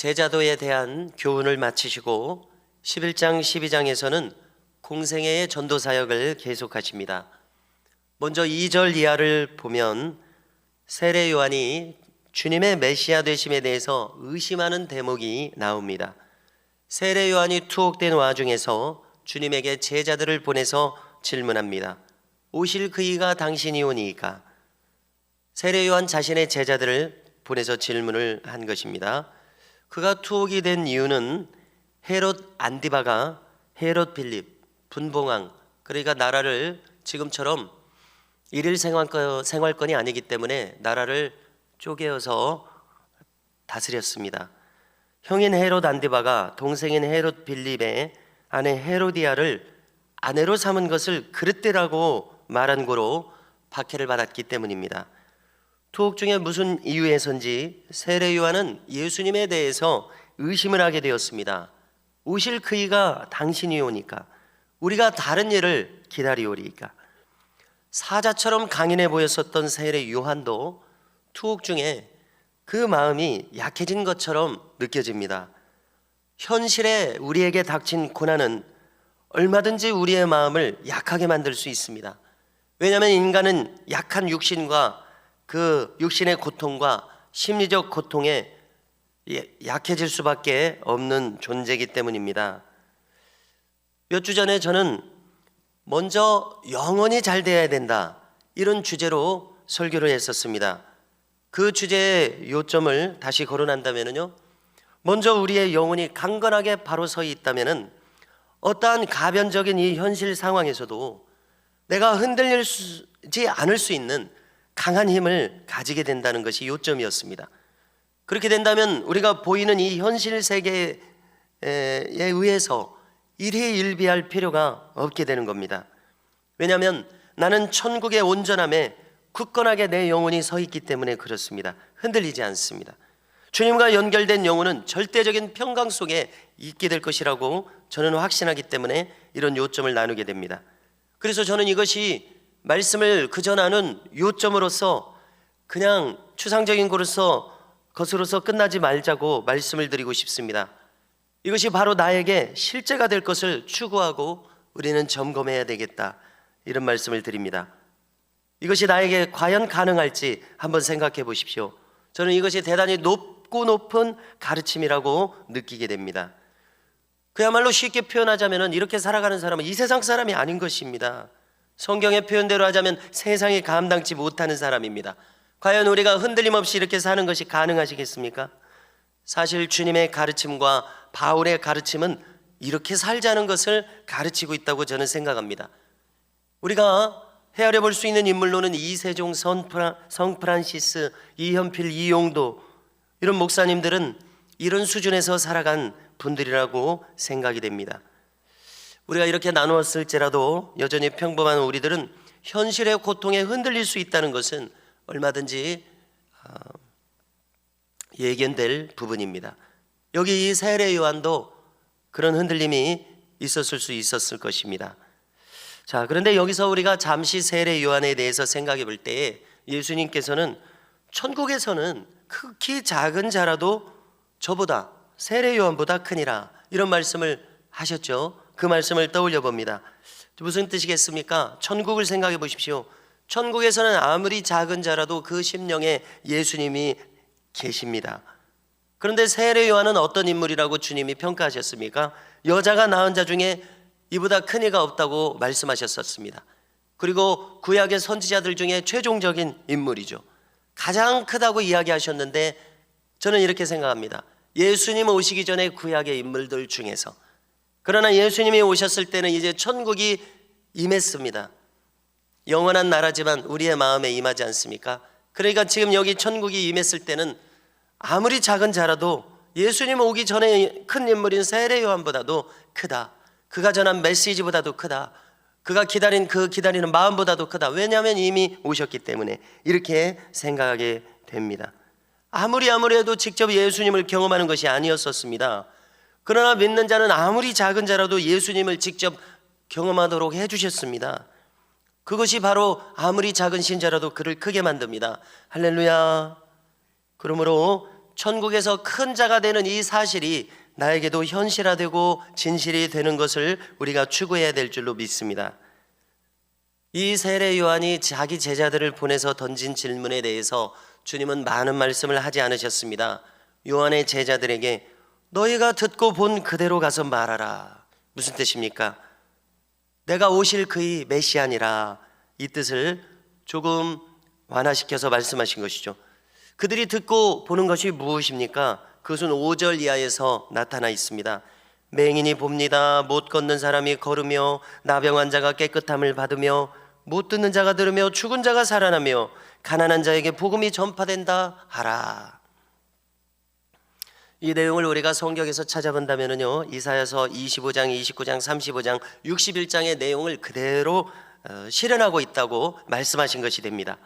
제자도에 대한 교훈을 마치시고 11장 12장에서는 공생애의 전도 사역을 계속하십니다. 먼저 2절 이하를 보면 세례 요한이 주님의 메시아 되심에 대해서 의심하는 대목이 나옵니다. 세례 요한이 투옥된 와중에서 주님에게 제자들을 보내서 질문합니다. 오실 그이가 당신이 오니이까? 세례 요한 자신의 제자들을 보내서 질문을 한 것입니다. 그가 투옥이 된 이유는 헤롯 안디바가 헤롯 빌립, 분봉왕, 그러니까 나라를 지금처럼 일일 생활권이 아니기 때문에 나라를 쪼개어서 다스렸습니다. 형인 헤롯 안디바가 동생인 헤롯 빌립의 아내 헤로디아를 아내로 삼은 것을 그릇되라고 말한 고로 박해를 받았기 때문입니다. 투옥 중에 무슨 이유에선지 세례 요한은 예수님에 대해서 의심을 하게 되었습니다. 오실 그이가 당신이 오니까? 우리가 다른 일을 기다리오리이까? 사자처럼 강인해 보였었던 세례 요한도 투옥 중에 그 마음이 약해진 것처럼 느껴집니다. 현실에 우리에게 닥친 고난은 얼마든지 우리의 마음을 약하게 만들 수 있습니다. 왜냐하면 인간은 약한 육신과 그 육신의 고통과 심리적 고통에 약해질 수밖에 없는 존재이기 때문입니다. 몇 주 전에 저는 먼저 영혼이 잘 되어야 된다, 이런 주제로 설교를 했었습니다. 그 주제의 요점을 다시 거론한다면요, 먼저 우리의 영혼이 강건하게 바로 서 있다면은 어떠한 가변적인 이 현실 상황에서도 내가 흔들리지 않을 수 있는 강한 힘을 가지게 된다는 것이 요점이었습니다. 그렇게 된다면 우리가 보이는 이 현실 세계에 의해서 일희일비할 필요가 없게 되는 겁니다. 왜냐하면 나는 천국의 온전함에 굳건하게 내 영혼이 서 있기 때문에 그렇습니다. 흔들리지 않습니다. 주님과 연결된 영혼은 절대적인 평강 속에 있게 될 것이라고 저는 확신하기 때문에 이런 요점을 나누게 됩니다. 그래서 저는 이것이 말씀을 그저 나눈 요점으로서 그냥 추상적인 것으로서 끝나지 말자고 말씀을 드리고 싶습니다. 이것이 바로 나에게 실제가 될 것을 추구하고 우리는 점검해야 되겠다, 이런 말씀을 드립니다. 이것이 나에게 과연 가능할지 한번 생각해 보십시오. 저는 이것이 대단히 높고 높은 가르침이라고 느끼게 됩니다. 그야말로 쉽게 표현하자면 이렇게 살아가는 사람은 이 세상 사람이 아닌 것입니다. 성경의 표현대로 하자면 세상이 감당치 못하는 사람입니다. 과연 우리가 흔들림 없이 이렇게 사는 것이 가능하시겠습니까? 사실 주님의 가르침과 바울의 가르침은 이렇게 살자는 것을 가르치고 있다고 저는 생각합니다. 우리가 헤아려 볼 수 있는 인물로는 이세종, 성 프란시스, 이현필, 이용도, 이런 목사님들은 이런 수준에서 살아간 분들이라고 생각이 됩니다. 우리가 이렇게 나누었을지라도 여전히 평범한 우리들은 현실의 고통에 흔들릴 수 있다는 것은 얼마든지 예견될 부분입니다. 여기 이 세례 요한도 그런 흔들림이 있었을 수 있었을 것입니다. 자, 그런데 여기서 우리가 잠시 세례 요한에 대해서 생각해 볼 때에 예수님께서는 천국에서는 극히 작은 자라도 저보다, 세례 요한보다 크니라, 이런 말씀을 하셨죠. 그 말씀을 떠올려 봅니다. 무슨 뜻이겠습니까? 천국을 생각해 보십시오. 천국에서는 아무리 작은 자라도 그 심령에 예수님이 계십니다. 그런데 세례 요한은 어떤 인물이라고 주님이 평가하셨습니까? 여자가 낳은 자 중에 이보다 큰 이가 없다고 말씀하셨었습니다. 그리고 구약의 선지자들 중에 최종적인 인물이죠. 가장 크다고 이야기하셨는데 저는 이렇게 생각합니다. 예수님 오시기 전에 구약의 인물들 중에서, 그러나 예수님이 오셨을 때는 이제 천국이 임했습니다. 영원한 나라지만 우리의 마음에 임하지 않습니까? 그러니까 지금 여기 천국이 임했을 때는 아무리 작은 자라도 예수님 오기 전에 큰 인물인 세례 요한보다도 크다, 그가 전한 메시지보다도 크다, 그가 기다리는 마음보다도 크다. 왜냐하면 이미 오셨기 때문에 이렇게 생각하게 됩니다. 아무리 해도 직접 예수님을 경험하는 것이 아니었었습니다. 그러나 믿는 자는 아무리 작은 자라도 예수님을 직접 경험하도록 해주셨습니다. 그것이 바로 아무리 작은 신자라도 그를 크게 만듭니다. 할렐루야. 그러므로 천국에서 큰 자가 되는 이 사실이 나에게도 현실화되고 진실이 되는 것을 우리가 추구해야 될 줄로 믿습니다. 이 세례 요한이 자기 제자들을 보내서 던진 질문에 대해서 주님은 많은 말씀을 하지 않으셨습니다. 요한의 제자들에게 너희가 듣고 본 그대로 가서 말하라. 무슨 뜻입니까? 내가 오실 그의 메시아니라, 이 뜻을 조금 완화시켜서 말씀하신 것이죠. 그들이 듣고 보는 것이 무엇입니까? 그것은 5절 이하에서 나타나 있습니다. 맹인이 봅니다. 못 걷는 사람이 걸으며 나병 환자가 깨끗함을 받으며 못 듣는 자가 들으며 죽은 자가 살아나며 가난한 자에게 복음이 전파된다 하라. 이 내용을 우리가 성경에서 찾아본다면요, 이사야서 25장, 29장, 35장, 61장의 내용을 그대로 실현하고 있다고 말씀하신 것이 됩니다.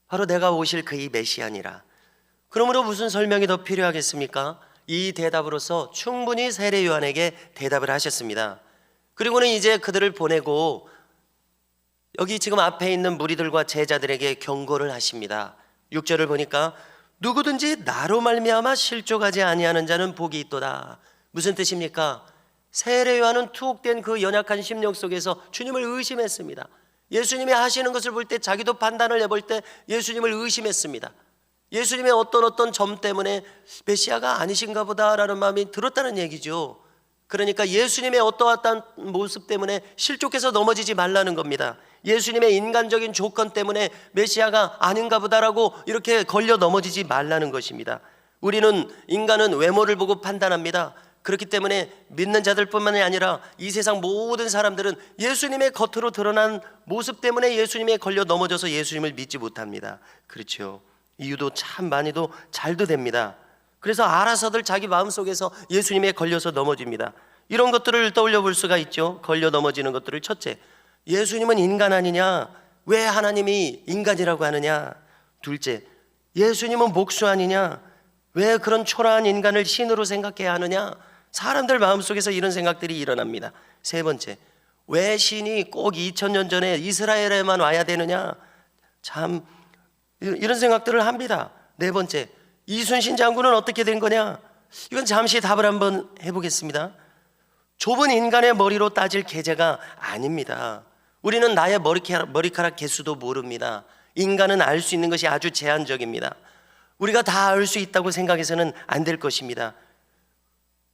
바로 내가 오실 그의 메시아니라. 그러므로 무슨 설명이 더 필요하겠습니까? 이 대답으로서 충분히 세례 요한에게 대답을 하셨습니다. 그리고는 이제 그들을 보내고 여기 지금 앞에 있는 무리들과 제자들에게 경고를 하십니다. 6절을 보니까 누구든지 나로 말미암아 실족하지 아니하는 자는 복이 있도다. 무슨 뜻입니까? 세례 요한은 투옥된 그 연약한 심령 속에서 주님을 의심했습니다. 예수님이 하시는 것을 볼 때 자기도 판단을 해볼 때 예수님을 의심했습니다. 예수님의 어떤 점 때문에 메시아가 아니신가 보다라는 마음이 들었다는 얘기죠. 그러니까 예수님의 어떠한 모습 때문에 실족해서 넘어지지 말라는 겁니다. 예수님의 인간적인 조건 때문에 메시아가 아닌가 보다라고 이렇게 걸려 넘어지지 말라는 것입니다. 인간은 외모를 보고 판단합니다. 그렇기 때문에 믿는 자들뿐만이 아니라 이 세상 모든 사람들은 예수님의 겉으로 드러난 모습 때문에 예수님에 걸려 넘어져서 예수님을 믿지 못합니다. 그렇죠. 이유도 참 많이도 잘도 됩니다. 그래서 알아서들 자기 마음속에서 예수님에 걸려서 넘어집니다. 이런 것들을 떠올려 볼 수가 있죠. 걸려 넘어지는 것들을 첫째, 예수님은 인간 아니냐? 왜 하나님이 인간이라고 하느냐? 둘째, 예수님은 목수 아니냐? 왜 그런 초라한 인간을 신으로 생각해야 하느냐? 사람들 마음속에서 이런 생각들이 일어납니다. 세 번째, 왜 신이 꼭 2000년 전에 이스라엘에만 와야 되느냐? 참 이런 생각들을 합니다. 네 번째, 이순신 장군은 어떻게 된 거냐? 이건 잠시 답을 한번 해보겠습니다. 좁은 인간의 머리로 따질 계제가 아닙니다. 우리는 나의 머리카락 개수도 모릅니다. 인간은 알 수 있는 것이 아주 제한적입니다. 우리가 다 알 수 있다고 생각해서는 안 될 것입니다.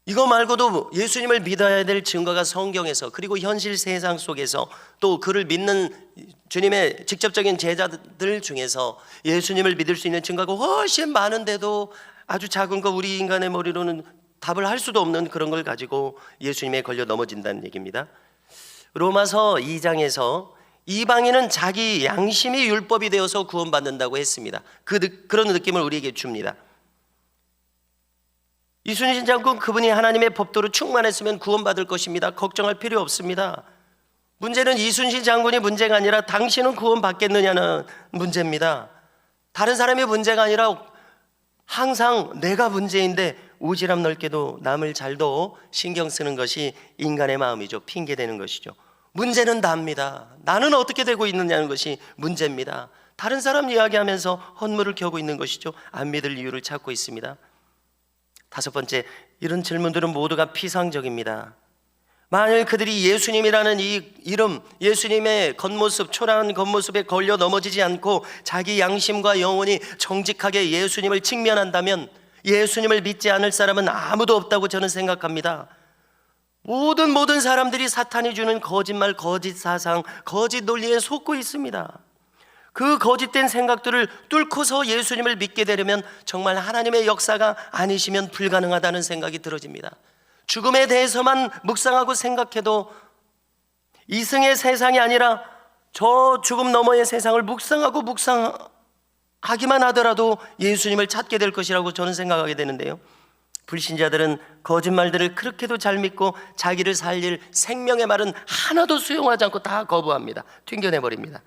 이거 말고도 예수님을 믿어야 될 증거가 성경에서, 그리고 현실 세상 속에서, 또 그를 믿는 주님의 직접적인 제자들 중에서 예수님을 믿을 수 있는 증거가 훨씬 많은데도 아주 작은 거 우리 인간의 머리로는 답을 할 수도 없는 그런 걸 가지고 예수님에 걸려 넘어진다는 얘기입니다. 로마서 2장에서 이방인은 자기 양심이 율법이 되어서 구원받는다고 했습니다. 그런 느낌을 우리에게 줍니다. 이순신 장군, 그분이 하나님의 법도로 충만했으면 구원받을 것입니다. 걱정할 필요 없습니다. 문제는 이순신 장군이 문제가 아니라 당신은 구원받겠느냐는 문제입니다. 다른 사람이 문제가 아니라 항상 내가 문제인데 오지랖 넓게도 남을 잘도 신경 쓰는 것이 인간의 마음이죠. 핑계대는 것이죠. 문제는 나입니다. 나는 어떻게 되고 있느냐는 것이 문제입니다. 다른 사람 이야기하면서 헛물을 켜고 있는 것이죠. 안 믿을 이유를 찾고 있습니다. 다섯 번째, 이런 질문들은 모두가 피상적입니다. 만일 그들이 예수님이라는 이 이름, 예수님의 겉모습, 초라한 겉모습에 걸려 넘어지지 않고 자기 양심과 영혼이 정직하게 예수님을 직면한다면 예수님을 믿지 않을 사람은 아무도 없다고 저는 생각합니다. 모든 사람들이 사탄이 주는 거짓말, 거짓 사상, 거짓 논리에 속고 있습니다. 그 거짓된 생각들을 뚫고서 예수님을 믿게 되려면 정말 하나님의 역사가 아니시면 불가능하다는 생각이 들어집니다. 죽음에 대해서만 묵상하고 생각해도 이승의 세상이 아니라 저 죽음 너머의 세상을 묵상하기만 하더라도 예수님을 찾게 될 것이라고 저는 생각하게 되는데요. 불신자들은 거짓말들을 그렇게도 잘 믿고 자기를 살릴 생명의 말은 하나도 수용하지 않고 다 거부합니다. 튕겨내버립니다.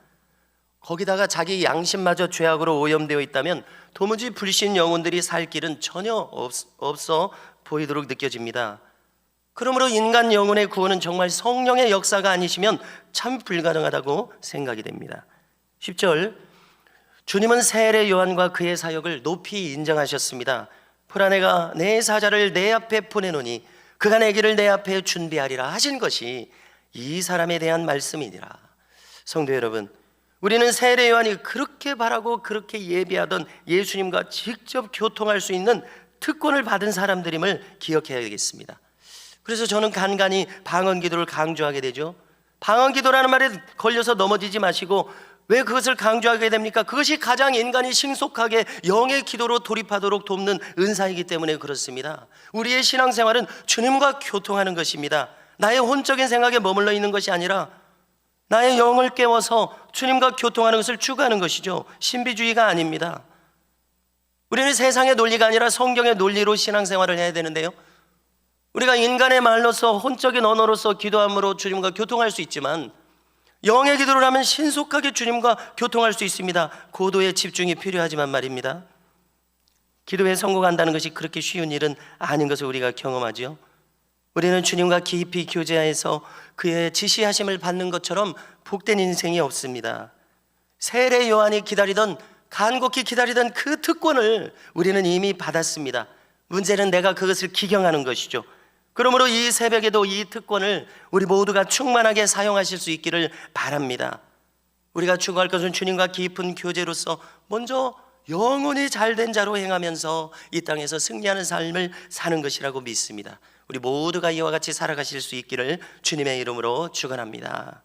거기다가 자기 양심마저 죄악으로 오염되어 있다면 도무지 불신 영혼들이 살 길은 전혀 없어 보이도록 느껴집니다. 그러므로 인간 영혼의 구원은 정말 성령의 역사가 아니시면 참 불가능하다고 생각이 됩니다. 10절, 주님은 세례 요한과 그의 사역을 높이 인정하셨습니다. 보라 내가 내 사자를 내 앞에 보내노니 그가 내 길을 내 앞에 준비하리라 하신 것이 이 사람에 대한 말씀이니라. 성도 여러분, 우리는 세례 요한이 그렇게 바라고 그렇게 예비하던 예수님과 직접 교통할 수 있는 특권을 받은 사람들임을 기억해야 되겠습니다. 그래서 저는 간간히 방언기도를 강조하게 되죠. 방언기도라는 말에 걸려서 넘어지지 마시고, 왜 그것을 강조하게 됩니까? 그것이 가장 인간이 신속하게 영의 기도로 돌입하도록 돕는 은사이기 때문에 그렇습니다. 우리의 신앙생활은 주님과 교통하는 것입니다. 나의 혼적인 생각에 머물러 있는 것이 아니라 나의 영을 깨워서 주님과 교통하는 것을 추구하는 것이죠. 신비주의가 아닙니다. 우리는 세상의 논리가 아니라 성경의 논리로 신앙생활을 해야 되는데요, 우리가 인간의 말로서 혼적인 언어로서 기도함으로 주님과 교통할 수 있지만 영의 기도를 하면 신속하게 주님과 교통할 수 있습니다. 고도의 집중이 필요하지만 말입니다, 기도에 성공한다는 것이 그렇게 쉬운 일은 아닌 것을 우리가 경험하죠. 우리는 주님과 깊이 교제하여서 그의 지시하심을 받는 것처럼 복된 인생이 없습니다. 세례 요한이 기다리던, 간곡히 기다리던 그 특권을 우리는 이미 받았습니다. 문제는 내가 그것을 기경하는 것이죠. 그러므로 이 새벽에도 이 특권을 우리 모두가 충만하게 사용하실 수 있기를 바랍니다. 우리가 추구할 것은 주님과 깊은 교제로서 먼저 영혼이 잘된 자로 행하면서 이 땅에서 승리하는 삶을 사는 것이라고 믿습니다. 우리 모두가 이와 같이 살아가실 수 있기를 주님의 이름으로 축원합니다.